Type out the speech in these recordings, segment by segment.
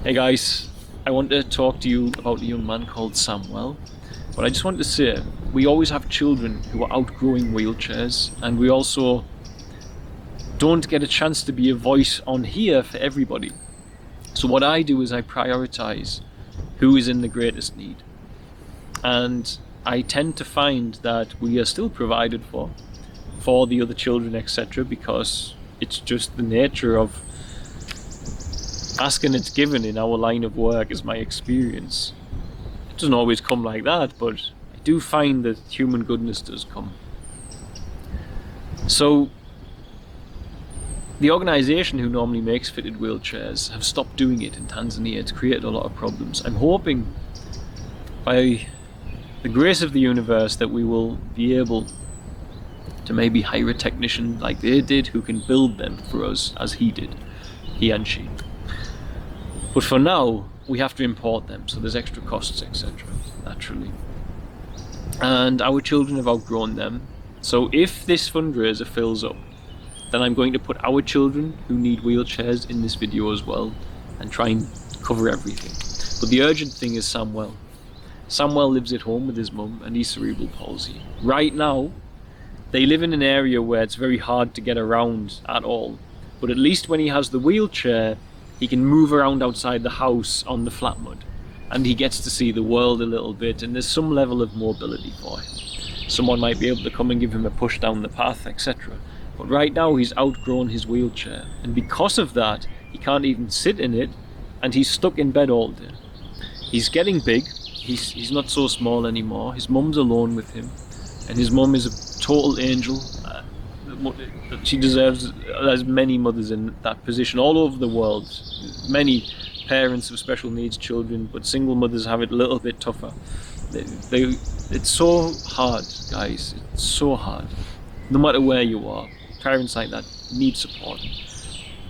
Hey guys, I want to talk to you about a young man called Samwell. But I just want to say, we always have children who are outgrowing wheelchairs, and we also don't get a chance to be a voice on here for everybody. So what I do is I prioritize who is in the greatest need. And I tend to find that we are still provided for the other children, etc., because it's just the nature of asking it's given in our line of work, is my experience. It doesn't always come like that, but I do find that human goodness does come. So the organisation who normally makes fitted wheelchairs have stopped doing it in Tanzania. It's created a lot of problems. I'm hoping by the grace of the universe that we will be able to maybe hire a technician like they did who can build them for us as he did, he and she. But for now, we have to import them, so there's extra costs, etc., naturally. And our children have outgrown them. So if this fundraiser fills up, then I'm going to put our children who need wheelchairs in this video as well and try and cover everything. But the urgent thing is Samwell. Samwell lives at home with his mum and he's cerebral palsy. Right now, they live in an area where it's very hard to get around at all. But at least when he has the wheelchair, he can move around outside the house on the flat mud, and he gets to see the world a little bit, and there's some level of mobility for him. Someone might be able to come and give him a push down the path, etc. But right now he's outgrown his wheelchair, and because of that he can't even sit in it, and he's stuck in bed all day. He's getting big, he's not so small anymore. His mum's alone with him, and his mum is a total angel. She deserves, there's many mothers in that position all over the world, many parents of special needs children, but single mothers have it a little bit tougher. It's so hard, guys, it's so hard. No matter where you are, parents like that need support.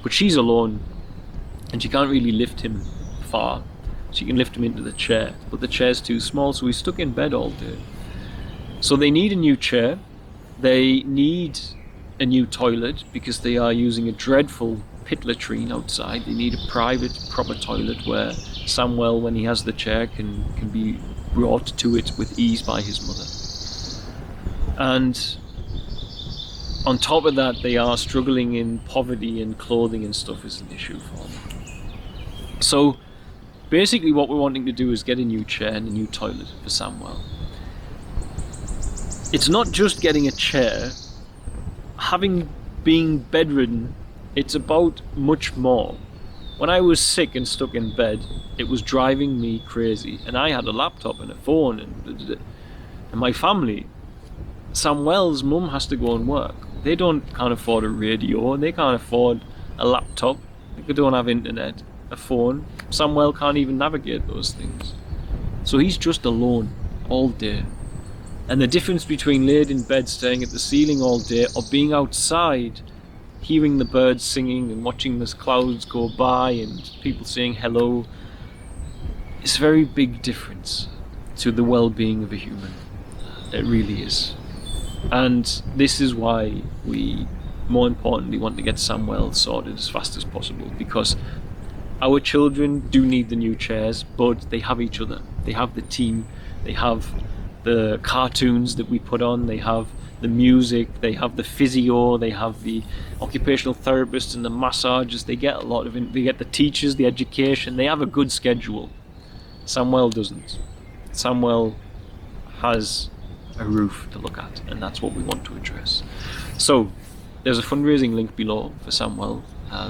But she's alone, and she can't really lift him far. She can lift him into the chair, but the chair's too small, so he's stuck in bed all day. So they need a new chair, they need a new toilet because they are using a dreadful pit latrine outside. They need a private, proper toilet where Samwell, when he has the chair, can be brought to it with ease by his mother. And on top of that, they are struggling in poverty, and clothing and stuff is an issue for them. So basically what we're wanting to do is get a new chair and a new toilet for Samwell. It's not just getting a chair. Having been bedridden, it's about much more. When I was sick and stuck in bed, it was driving me crazy, and I had a laptop and a phone and my family. Samwell's mum has to go and work. They can't afford a radio, they can't afford a laptop, they don't have internet, a phone. Samwell can't even navigate those things. So he's just alone all day. And the difference between laid in bed staring at the ceiling all day or being outside hearing the birds singing and watching the clouds go by and people saying hello is a very big difference to the well-being of a human. It really is. And this is why we, more importantly, want to get Samwell sorted as fast as possible, because our children do need the new chairs, but they have each other. They have the team, they have the cartoons that we put on, they have the music, they have the physio, they have the occupational therapists and the massages. They get a lot of it. They get the teachers, the education. They have a good schedule. Samwell doesn't. Samwell has a roof to look at, and that's what we want to address. So there's a fundraising link below for Samwell.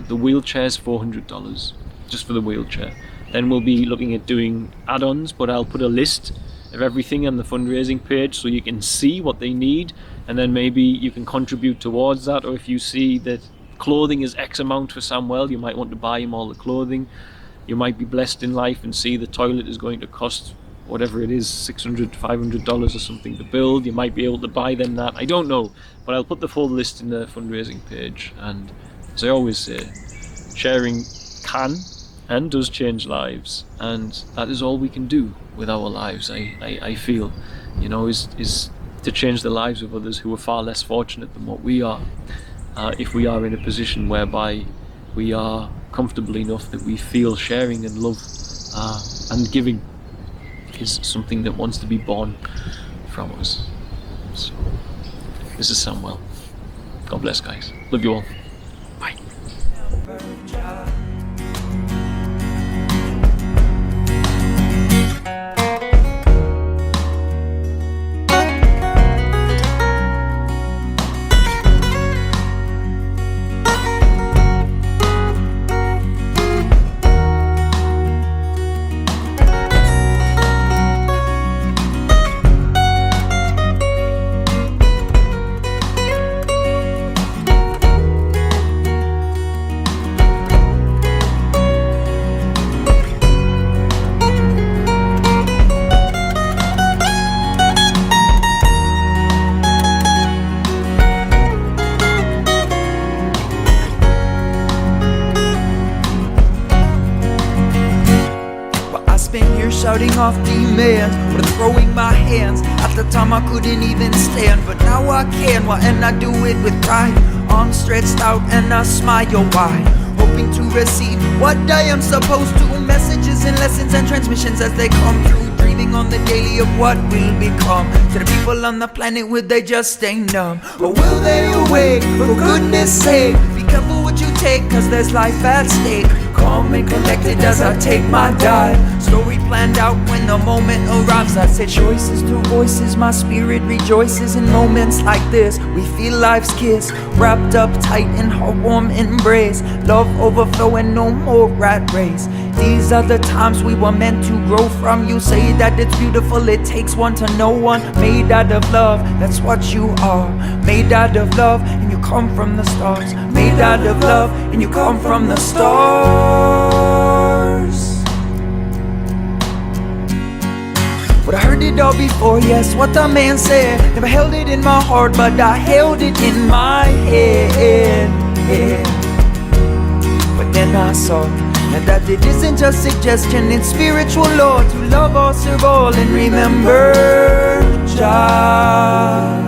The wheelchair's $400 just for the wheelchair. Then we'll be looking at doing add-ons, but I'll put a list of everything on the fundraising page so you can see what they need, and then maybe you can contribute towards that. Or if you see that clothing is X amount for Samwell, you might want to buy him all the clothing. You might be blessed in life and see the toilet is going to cost whatever it is, $600 to $500 or something to build. You might be able to buy them that, I don't know, but I'll put the full list in the fundraising page. And as I always say, sharing can and does change lives, and that is all we can do with our lives. I feel, is to change the lives of others who are far less fortunate than what we are, if we are in a position whereby we are comfortable enough that we feel sharing and love and giving is something that wants to be born from us. So, this is Samwell. God bless, guys. Love you all. Bye. Shouting off demands, but throwing my hands. At the time I couldn't even stand, but now I can. Why? And I do it with pride. Arms stretched out and I smile wide, hoping to receive what I am supposed to. Messages and lessons and transmissions as they come through. Dreaming on the daily of what will become. To the people on the planet, will they just stay numb? Or will they awake? For goodness sake, be careful what you take, cause there's life at stake. Calm and collected as I take my dive. Story planned out when the moment arrives. I say choices to voices, my spirit rejoices. In moments like this, we feel life's kiss, wrapped up tight in her warm embrace. Love overflowing, no more rat race. These are the times we were meant to grow from. You say that it's beautiful, it takes one to know one. Made out of love, that's what you are. Made out of love, and you come from the stars. Made out of love, and you come from the stars. But I heard it all before, yes, what the man said. Never held it in my heart, but I held it in my head. But then I saw that it isn't just suggestion, it's spiritual law. To love all, serve all, and remember Jah.